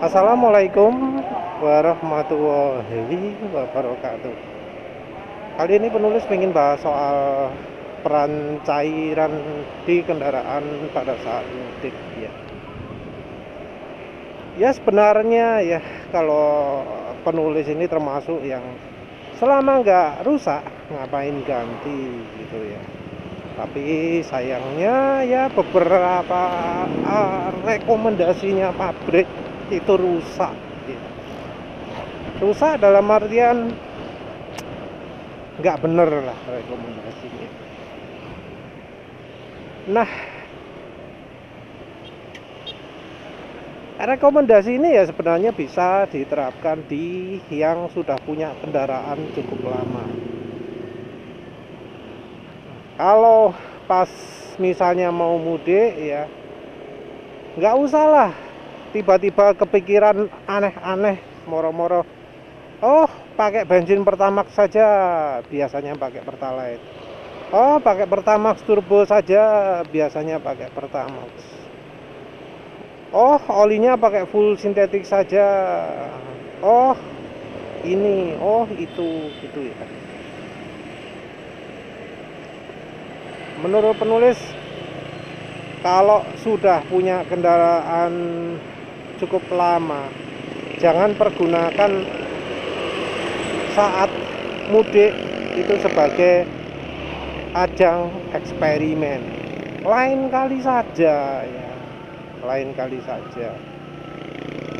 Assalamualaikum warahmatullahi wabarakatuh. Kali ini penulis ingin bahas soal peran cairan di kendaraan pada saat mudik ya. Ya sebenarnya ya kalau penulis ini termasuk yang selama nggak rusak ngapain ganti gitu ya. Tapi sayangnya ya beberapa rekomendasinya pabrik itu rusak ya. Rusak dalam artian nggak bener lah rekomendasinya. Nah, rekomendasi ini ya sebenarnya bisa diterapkan di yang sudah punya kendaraan cukup lama. Kalau pas misalnya mau mudik ya nggak usah lah tiba-tiba kepikiran aneh-aneh moro-moro, oh pakai bensin Pertamax saja, biasanya pakai Pertalite. Oh pakai Pertamax turbo saja, biasanya pakai Pertamax. Oh olinya pakai full sintetik saja. Oh ini, oh itu gitu ya. Menurut penulis, kalau sudah punya kendaraan cukup lama, jangan pergunakan saat mudik itu sebagai ajang eksperimen. Lain kali saja ya, lain kali saja.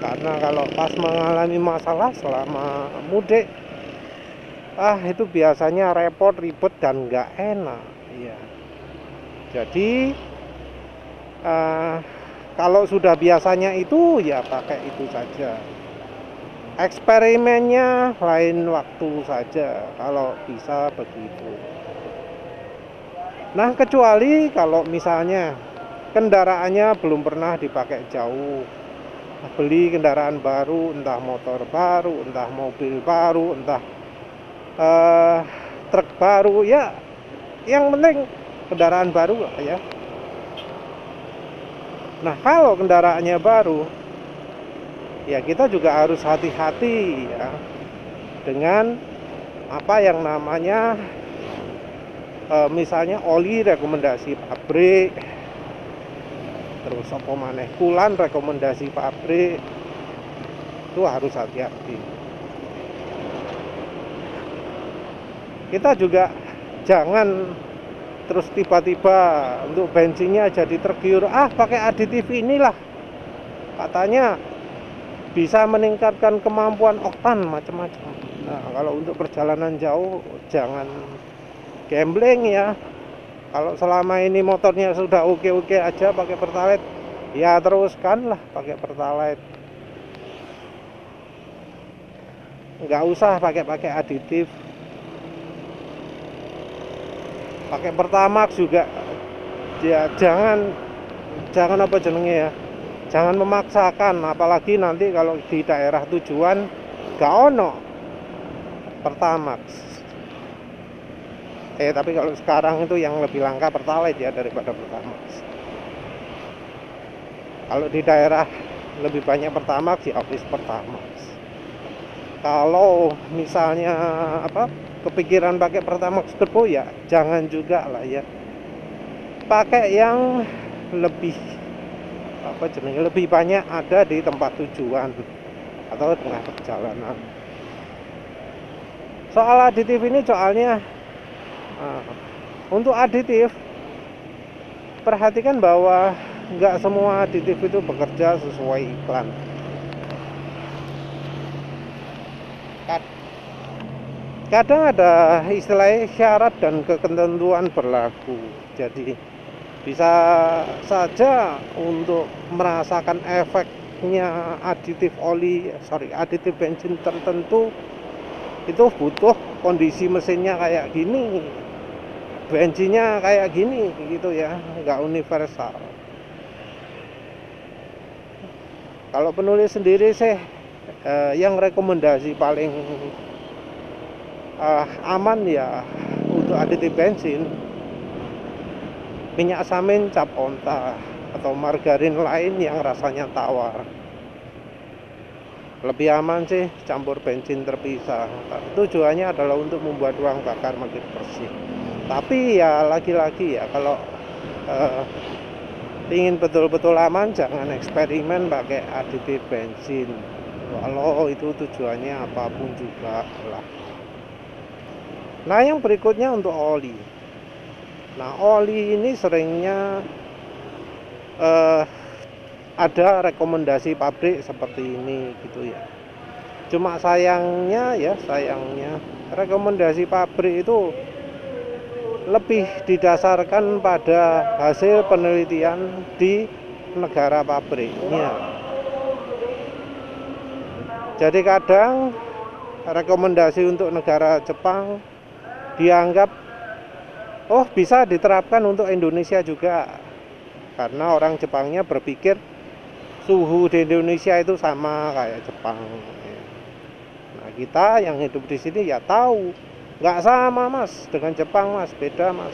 Karena kalau pas mengalami masalah selama mudik, itu biasanya repot, ribet dan nggak enak ya. Jadi kalau sudah biasanya itu ya pakai itu saja. Eksperimennya lain waktu saja kalau bisa begitu. Nah kecuali kalau misalnya kendaraannya belum pernah dipakai jauh, beli kendaraan baru, entah motor baru, entah mobil baru, entah truk baru ya, yang penting kendaraan baru ya. Nah kalau kendaraannya baru ya kita juga harus hati-hati ya dengan apa yang namanya misalnya oli rekomendasi pabrik, terus apa maneh kulan rekomendasi pabrik, itu harus hati-hati. Kita juga jangan terus tiba-tiba untuk bensinnya jadi tergiur, pakai aditif inilah katanya bisa meningkatkan kemampuan oktan macam-macam. Nah kalau untuk perjalanan jauh jangan gambling ya. Kalau selama ini motornya sudah oke-oke aja pakai Pertalite, ya teruskanlah pakai Pertalite. Nggak usah pakai aditif. Pakai Pertamax juga ya, jangan apa jenenge ya, jangan memaksakan, apalagi nanti kalau di daerah tujuan gak ono Pertamax. Tapi kalau sekarang itu yang lebih langka Pertalite ya daripada Pertamax. Kalau di daerah lebih banyak Pertamax ya habis Pertamax. Kalau misalnya kepikiran pakai Pertamax turbo ya jangan juga lah ya, pakai yang lebih lebih banyak ada di tempat tujuan atau tengah perjalanan. Soal aditif ini soalnya untuk aditif perhatikan bahwa nggak semua aditif itu bekerja sesuai iklan. Kadang ada istilah syarat dan ketentuan berlaku. Jadi bisa saja untuk merasakan efeknya aditif bensin tertentu itu butuh kondisi mesinnya kayak gini, bensinnya kayak gini gitu ya, nggak universal. Kalau penulis sendiri sih yang rekomendasi paling aman ya untuk aditif bensin, minyak samin cap onta atau margarin lain yang rasanya tawar. lebih aman sih campur bensin terpisah. Tujuannya adalah untuk membuat ruang bakar makin bersih. Tapi ya lagi-lagi ya, kalau ingin betul-betul aman, jangan eksperimen pakai aditif bensin, kalau itu tujuannya apapun juga lah. Nah, yang berikutnya untuk oli. Nah, oli ini seringnya ada rekomendasi pabrik seperti ini gitu ya. Cuma sayangnya rekomendasi pabrik itu lebih didasarkan pada hasil penelitian di negara pabriknya. Jadi kadang rekomendasi untuk negara Jepang dianggap bisa diterapkan untuk Indonesia juga, karena orang Jepangnya berpikir suhu di Indonesia itu sama kayak Jepang. Nah, kita yang hidup di sini ya tahu nggak sama mas dengan Jepang mas, beda mas.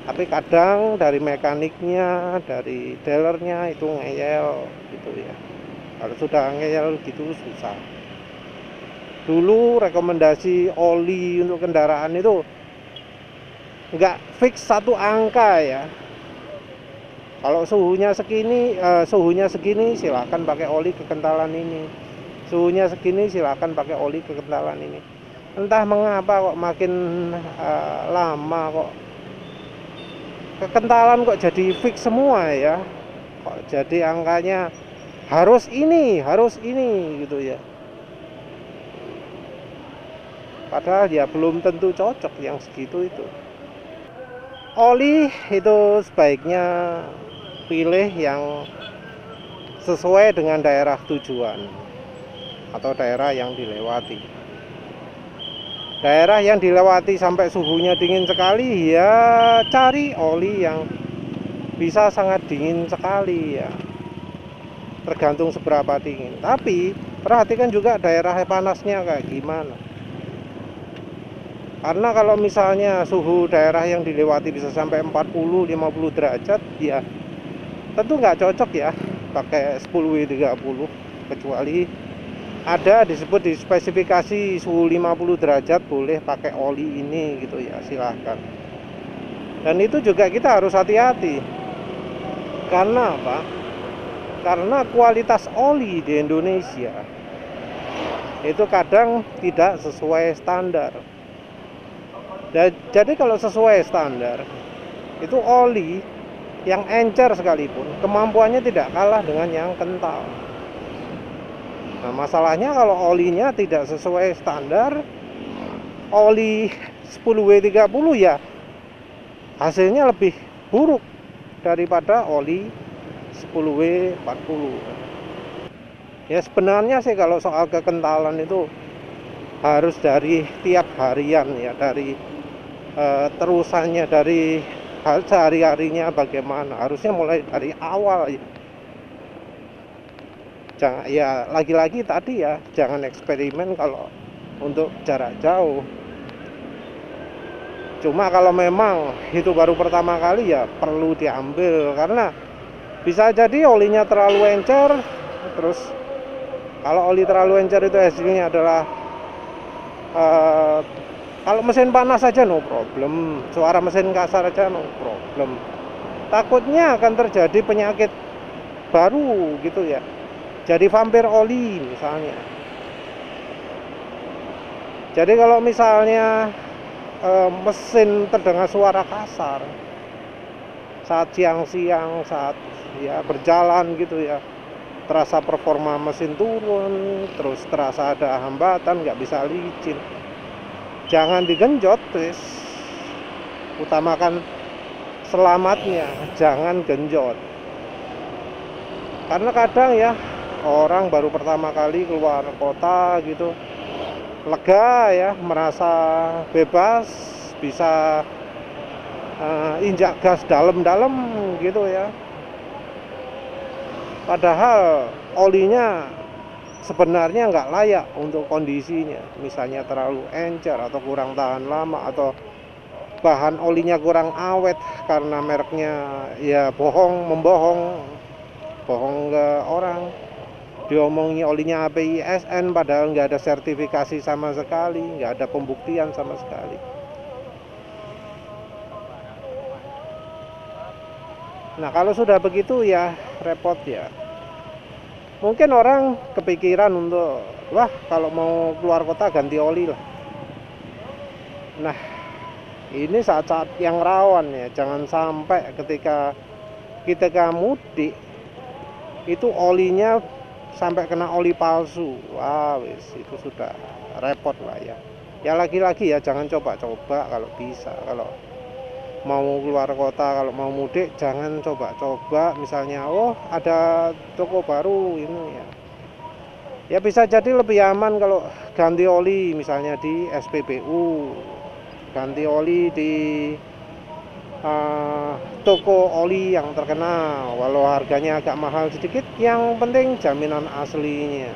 Tapi kadang dari mekaniknya, dari dealernya itu ngeyel gitu ya. Kalau sudah ngeyel gitu susah. Dulu rekomendasi oli untuk kendaraan itu nggak fix satu angka ya. Kalau suhunya segini silahkan pakai oli kekentalan ini. Suhunya segini silahkan pakai oli kekentalan ini. Entah mengapa kok makin lama kok kekentalan kok jadi fix semua ya. Kok jadi angkanya harus ini gitu ya. Padahal ya belum tentu cocok yang segitu itu. Oli itu sebaiknya pilih yang sesuai dengan daerah tujuan atau daerah yang dilewati. Daerah yang dilewati sampai suhunya dingin sekali, ya cari oli yang bisa sangat dingin sekali ya. Tergantung seberapa dingin. Tapi perhatikan juga daerah panasnya kayak gimana. Karena kalau misalnya suhu daerah yang dilewati bisa sampai 40-50 derajat, ya tentu nggak cocok ya pakai 10W30, kecuali ada disebut di spesifikasi suhu 50 derajat boleh pakai oli ini gitu ya, silahkan. Dan itu juga kita harus hati-hati. Karena apa? Karena kualitas oli di Indonesia itu kadang tidak sesuai standar. Jadi kalau sesuai standar, itu oli yang encer sekalipun kemampuannya tidak kalah dengan yang kental. Nah, masalahnya kalau olinya tidak sesuai standar, oli 10W30 ya hasilnya lebih buruk daripada oli 10W40. Ya sebenarnya sih kalau soal kekentalan itu harus dari tiap harian ya, dari terusannya, dari sehari-harinya bagaimana, harusnya mulai dari awal ya. Jangan, ya lagi-lagi tadi ya, jangan eksperimen kalau untuk jarak jauh. Cuma kalau memang itu baru pertama kali ya perlu diambil, karena bisa jadi olinya terlalu encer. Terus kalau oli terlalu encer itu hasilnya adalah kalau mesin panas saja no problem, suara mesin kasar aja no problem. Takutnya akan terjadi penyakit baru gitu ya, jadi vampir oli misalnya. Jadi kalau misalnya mesin terdengar suara kasar saat siang-siang, saat ya berjalan gitu ya, terasa performa mesin turun, terus terasa ada hambatan, nggak bisa licin, jangan digenjot guys. Utamakan selamatnya, jangan genjot. Karena kadang ya orang baru pertama kali keluar kota gitu, lega ya, merasa bebas, bisa injak gas dalam-dalam gitu ya. Padahal olinya sebenarnya nggak layak untuk kondisinya, misalnya terlalu encer atau kurang tahan lama, atau bahan olinya kurang awet karena mereknya ya bohong ke orang. diomongi olinya API-SN padahal nggak ada sertifikasi sama sekali, nggak ada pembuktian sama sekali. Nah kalau sudah begitu ya repot ya. Mungkin orang kepikiran untuk wah kalau mau keluar kota ganti oli lah. Nah ini saat-saat yang rawan ya, jangan sampai ketika mudik itu olinya sampai kena oli palsu. Wah wis itu sudah repot lah ya. Ya lagi-lagi ya jangan coba-coba kalau bisa. Kalau mau keluar kota, kalau mau mudik jangan coba-coba. Misalnya oh ada toko baru ini ya. Ya bisa jadi lebih aman kalau ganti oli misalnya di SPBU, ganti oli di toko oli yang terkenal, walau harganya agak mahal sedikit, yang penting jaminan aslinya.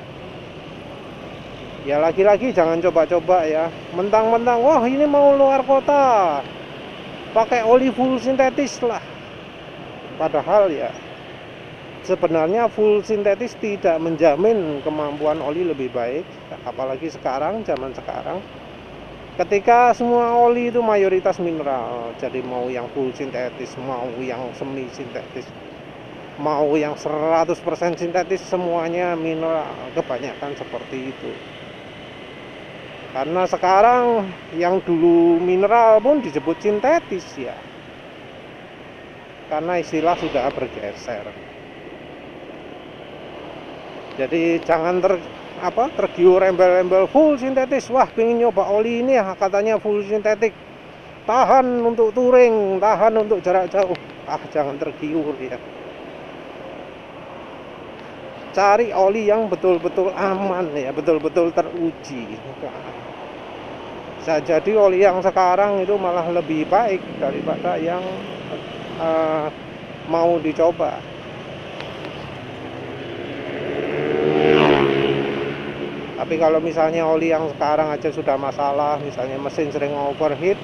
Ya lagi-lagi jangan coba-coba ya, mentang-mentang wah ini mau luar kota pakai oli full sintetis lah, padahal ya sebenarnya full sintetis tidak menjamin kemampuan oli lebih baik, apalagi sekarang, zaman sekarang ketika semua oli itu mayoritas mineral. Jadi mau yang full sintetis, mau yang semi sintetis, mau yang 100% sintetis, semuanya mineral, kebanyakan seperti itu. Karena sekarang yang dulu mineral pun disebut sintetis ya, karena istilah sudah bergeser. Jadi jangan tergiur embel-embel full sintetis. Wah pengen nyoba oli ini ya, katanya full sintetik, tahan untuk touring, tahan untuk jarak jauh. Jangan tergiur ya. Cari oli yang betul-betul aman ya, betul-betul teruji. Bisa jadi oli yang sekarang itu malah lebih baik daripada yang mau dicoba. Tapi kalau misalnya oli yang sekarang aja sudah masalah, misalnya mesin sering overheat,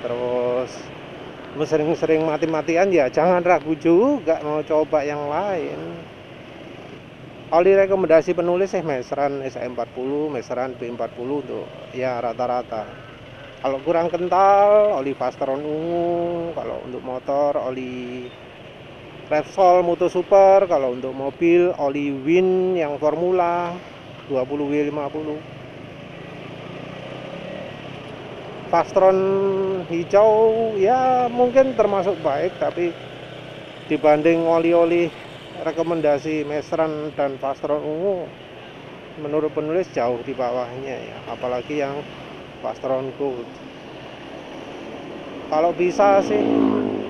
terus sering mati-matian, ya jangan ragu juga mau coba yang lain. Oli rekomendasi penulis Meseran SE40, Meseran B40 untuk ya rata-rata. Kalau kurang kental, oli Fastron ungu. Kalau untuk motor, oli Repsol Moto Super. Kalau untuk mobil, oli Win yang Formula 20W50. Fastron hijau ya mungkin termasuk baik, tapi dibanding oli-oli rekomendasi Meseran dan Fastron ungu, menurut penulis jauh di bawahnya ya, apalagi yang Fastron Gold. Kalau bisa sih,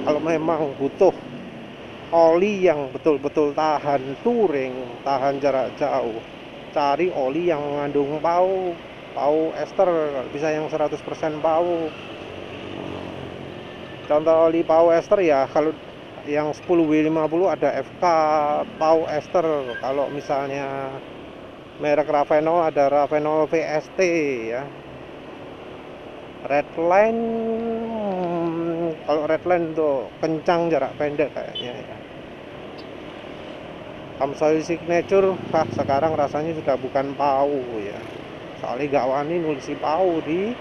kalau memang butuh oli yang betul-betul tahan touring, tahan jarak jauh, cari oli yang mengandung pau ester, bisa yang 100% pau. Contoh oli pau ester ya, kalau yang 10W50 ada FK pau ester. Kalau misalnya merek Ravenol ada Ravenol VST ya. Redline, kalau Redline tuh kencang jarak pendek kayaknya ya. Amsoil Signature sekarang rasanya sudah bukan pau ya, soalnya gak wani nulisi pau di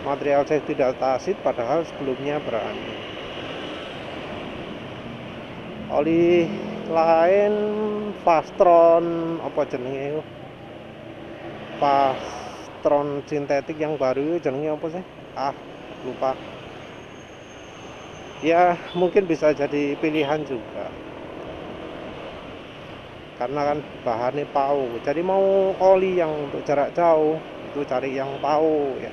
material safety datasit, padahal sebelumnya berani. Oli lain Fastron apa jenenge, Fastron sintetik yang baru jenenge apa sih, lupa ya, mungkin bisa jadi pilihan juga karena kan bahannya pau. Jadi mau oli yang untuk jarak jauh itu cari yang pau ya.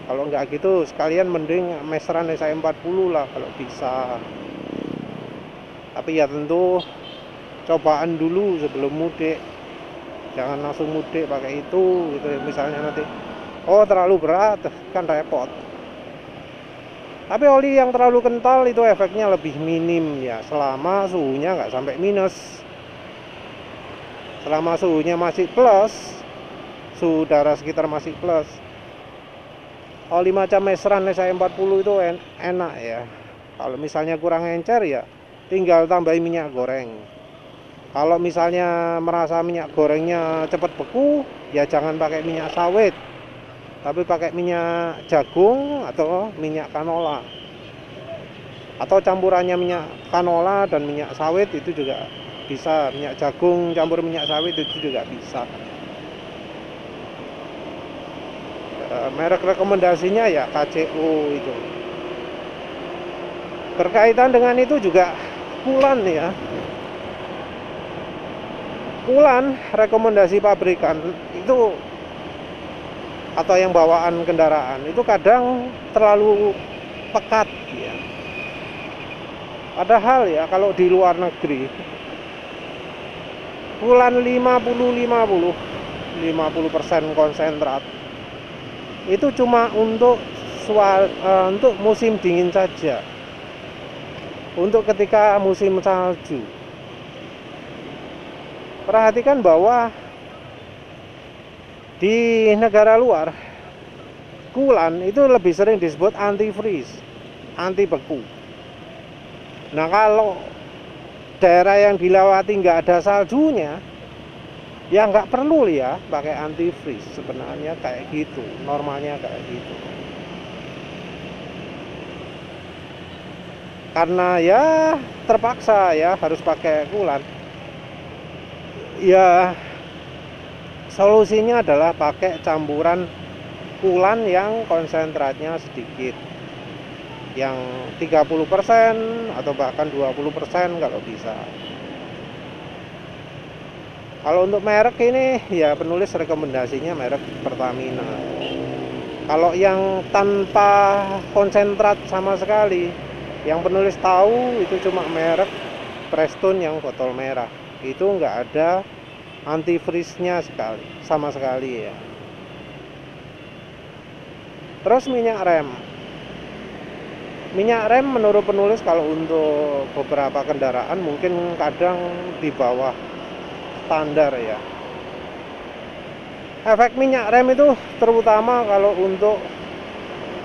Kalau nggak gitu sekalian mending Meseran SE40 lah kalau bisa. Tapi ya tentu cobaan dulu sebelum mudik, jangan langsung mudik pakai itu gitu. Misalnya nanti terlalu berat kan repot. Tapi oli yang terlalu kental itu efeknya lebih minim ya, selama suhunya nggak sampai minus. Selama suhunya masih plus, suhu udara sekitar masih plus, oli macam Meseran SE40 itu enak ya. Kalau misalnya kurang encer ya tinggal tambahin minyak goreng. Kalau misalnya merasa minyak gorengnya cepat beku, ya jangan pakai minyak sawit, tapi pakai minyak jagung atau minyak canola. Atau campurannya minyak canola dan minyak sawit itu juga bisa. Minyak jagung campur minyak sawit itu juga bisa. Merek rekomendasinya ya KCO itu. Berkaitan dengan itu juga Kulan ya. Kulan rekomendasi pabrikan itu atau yang bawaan kendaraan itu kadang terlalu pekat ya. Padahal ya kalau di luar negeri Kulan 50% konsentrat itu cuma untuk musim dingin saja. Untuk ketika musim salju. Perhatikan bahwa di negara luar Kulan itu lebih sering disebut anti-freeze, anti beku. Nah kalau daerah yang dilewati nggak ada saljunya, ya nggak perlu ya pakai anti-freeze. Sebenarnya kayak gitu, normalnya kayak gitu. Karena ya terpaksa ya harus pakai Kulan. Ya solusinya adalah pakai campuran Kulan yang konsentratnya sedikit, yang 30% atau bahkan 20% kalau bisa. Kalau untuk merek ini ya penulis rekomendasinya merek Pertamina. Kalau yang tanpa konsentrat sama sekali, yang penulis tahu itu cuma merek Preston yang botol merah. Itu nggak ada antifreeze-nya sama sekali ya. Terus minyak rem menurut penulis kalau untuk beberapa kendaraan mungkin kadang di bawah standar ya. Efek minyak rem itu terutama kalau untuk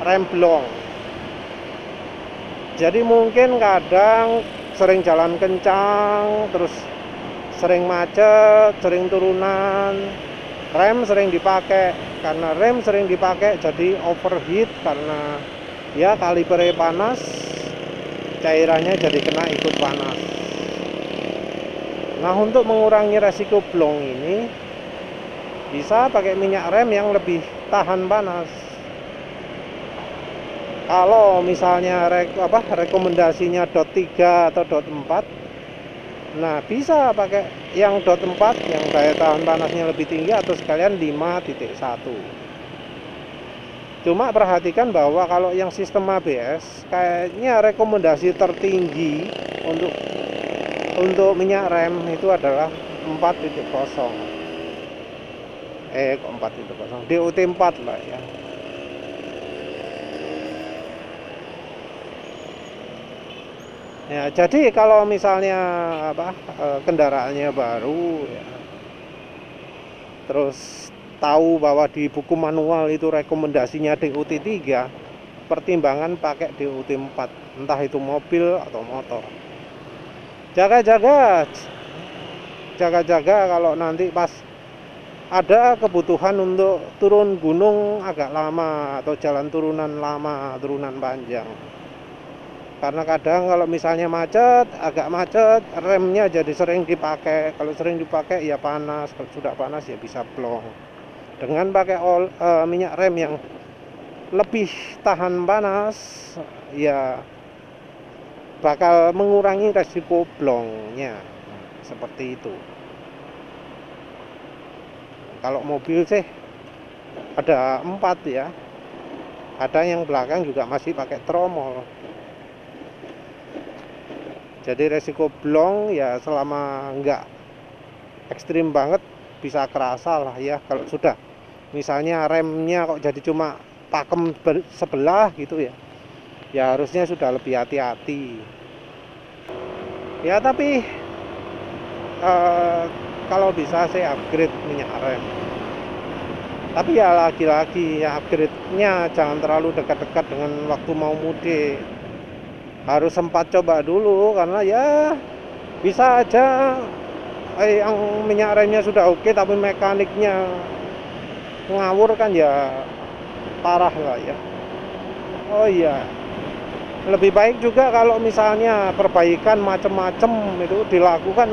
rem blong. Jadi mungkin kadang sering jalan kencang, terus sering macet, sering turunan, rem sering dipakai. Karena rem sering dipakai jadi overheat karena ya kalipernya panas, cairannya jadi kena ikut panas. Nah untuk mengurangi resiko blong ini bisa pakai minyak rem yang lebih tahan panas. Kalau misalnya rekomendasinya dot 3 atau dot 4, nah bisa pakai yang dot 4 yang daya tahan panasnya lebih tinggi atau sekalian 5.1. Cuma perhatikan bahwa kalau yang sistem ABS kayaknya rekomendasi tertinggi untuk minyak rem itu adalah 4.0. Kok 4.0? DOT 4 lah ya. Ya, jadi kalau misalnya kendaraannya baru ya, terus tahu bahwa di buku manual itu rekomendasinya DOT 3, pertimbangan pakai DOT 4, entah itu mobil atau motor. Jaga-jaga kalau nanti pas ada kebutuhan untuk turun gunung agak lama atau jalan turunan lama, turunan panjang. Karena kadang kalau misalnya agak macet, remnya jadi sering dipakai. Kalau sering dipakai ya panas, kalau sudah panas ya bisa blong. Dengan pakai minyak rem yang lebih tahan panas, ya bakal mengurangi resiko blongnya. Seperti itu. Kalau mobil sih ada 4 ya. Ada yang belakang juga masih pakai tromol. Jadi resiko blong ya selama enggak ekstrim banget bisa kerasa lah ya. Kalau sudah misalnya remnya kok jadi cuma pakem sebelah gitu ya, ya harusnya sudah lebih hati-hati ya. Tapi kalau bisa saya upgrade minyak rem. Tapi ya lagi-lagi ya upgrade-nya jangan terlalu dekat-dekat dengan waktu mau mudik. Harus sempat coba dulu karena ya bisa aja yang minyak remnya sudah oke tapi mekaniknya ngawur kan ya parah lah ya. Oh iya, lebih baik juga kalau misalnya perbaikan macam-macam itu dilakukan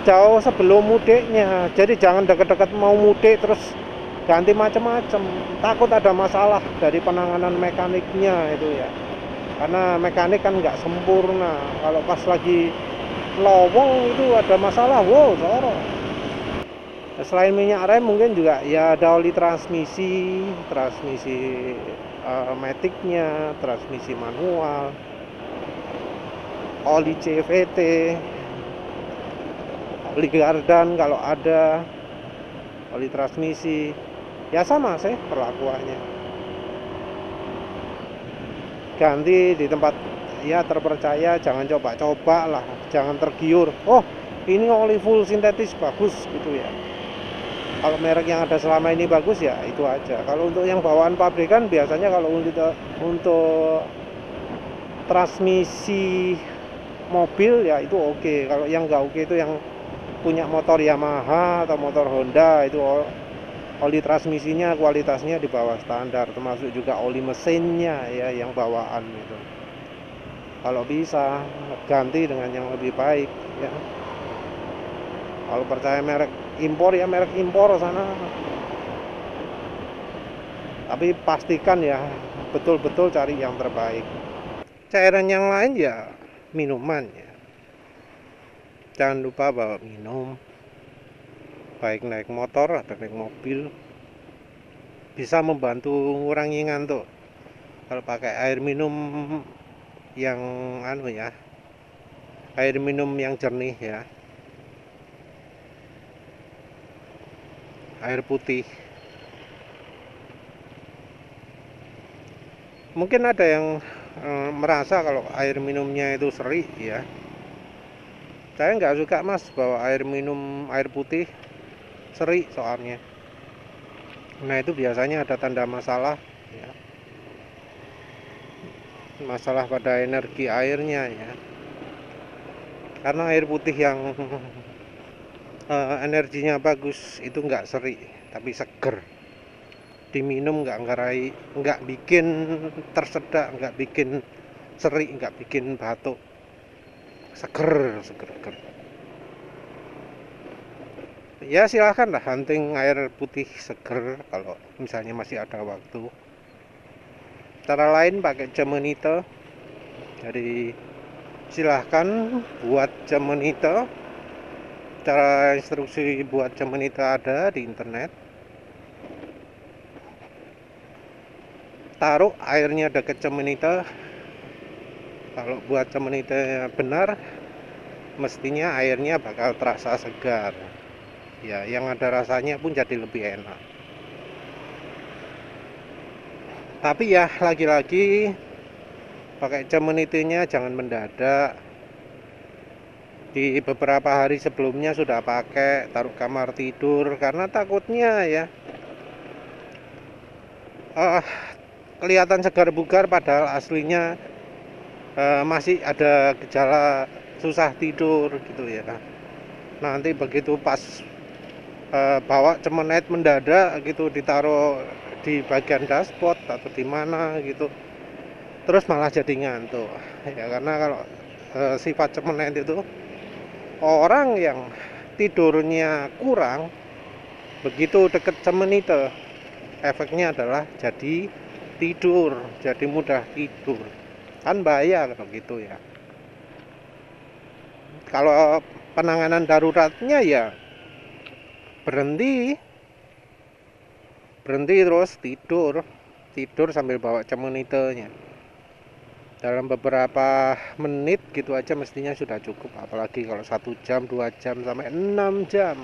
jauh sebelum mudiknya. Jadi jangan dekat-dekat mau mudik terus ganti macam-macam, takut ada masalah dari penanganan mekaniknya itu ya, karena mekanik kan nggak sempurna. Kalau pas lagi lowong itu ada masalah, wow sorot. Selain minyak rem mungkin juga ya ada oli transmisi maticnya, transmisi manual, oli CVT, oli gardan kalau ada, oli transmisi ya sama sih perlakuannya. Ganti di tempat ya terpercaya, jangan coba-coba lah, jangan tergiur. Oh ini oli full sintetis bagus gitu ya. Kalau merek yang ada selama ini bagus ya itu aja. Kalau untuk yang bawaan pabrikan biasanya kalau untuk transmisi mobil ya itu oke. Kalau yang nggak oke itu yang punya motor Yamaha atau motor Honda, itu oli transmisinya kualitasnya di bawah standar, termasuk juga oli mesinnya ya yang bawaan itu. Kalau bisa ganti dengan yang lebih baik ya. Kalau percaya merek impor ya merek impor sana, tapi pastikan ya betul-betul cari yang terbaik. Cairan yang lain ya minuman ya, jangan lupa bawa minum, baik naik motor atau naik mobil, bisa membantu mengurangi ngantuk. Kalau pakai air minum yang air minum yang jernih ya, air putih. Mungkin ada yang merasa kalau air minumnya itu seri ya. Saya nggak suka mas bawa air minum air putih seri soalnya. Nah itu biasanya ada tanda masalah ya. Masalah pada energi airnya ya. Karena air putih yang energinya bagus itu nggak seri tapi seger. Diminum nggak bikin tersedak, nggak bikin seri, nggak bikin batuk, seger. Ya silahkan lah hunting air putih seger kalau misalnya masih ada waktu. Cara lain pakai Cemenite, jadi silahkan buat Cemenite. Cara instruksi buat Cemenite ada di internet. Taruh airnya dekat Cemenite. Kalau buat Cemenite benar, mestinya airnya bakal terasa segar ya, yang ada rasanya pun jadi lebih enak. Tapi ya lagi-lagi pakai Cemenite-nya jangan mendadak. Di beberapa hari sebelumnya sudah pakai, taruh kamar tidur, karena takutnya ya kelihatan segar bugar padahal aslinya masih ada gejala susah tidur gitu ya. Nanti begitu pas bawa Cemenite mendadak gitu, ditaruh di bagian dashboard atau di mana gitu, terus malah jadi ngantuk ya. Karena kalau sifat Cemenite itu, orang yang tidurnya kurang begitu deket Cemenite, efeknya adalah jadi tidur, jadi mudah tidur, kan bahaya kalau gitu ya. Kalau penanganan daruratnya ya berhenti terus tidur sambil bawa Cemenite-nya. Dalam beberapa menit gitu aja mestinya sudah cukup, apalagi kalau 1 jam 2 jam sampai 6 jam.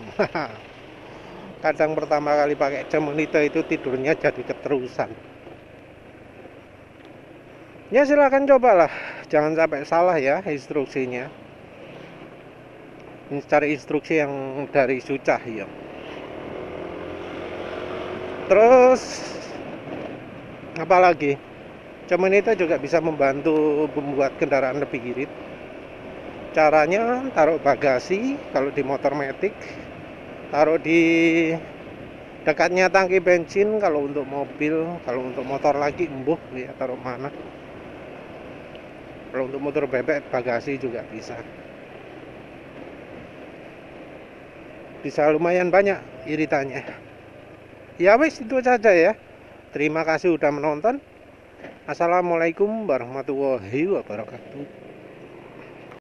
Kadang pertama kali pakai Cemenite itu tidurnya jadi keterusan. Ya silakan cobalah, jangan sampai salah ya instruksinya. Cari instruksi yang dari Sucah ya. Terus apalagi, Cemenite juga bisa membantu membuat kendaraan lebih irit. caranya taruh bagasi kalau di motor matic, taruh di dekatnya tangki bensin kalau untuk mobil. Kalau untuk motor lagi embuh ya taruh mana. Kalau untuk motor bebek bagasi juga bisa lumayan banyak iritannya. Ya wis, itu saja ya. Terima kasih udah menonton. Assalamualaikum warahmatullahi wabarakatuh.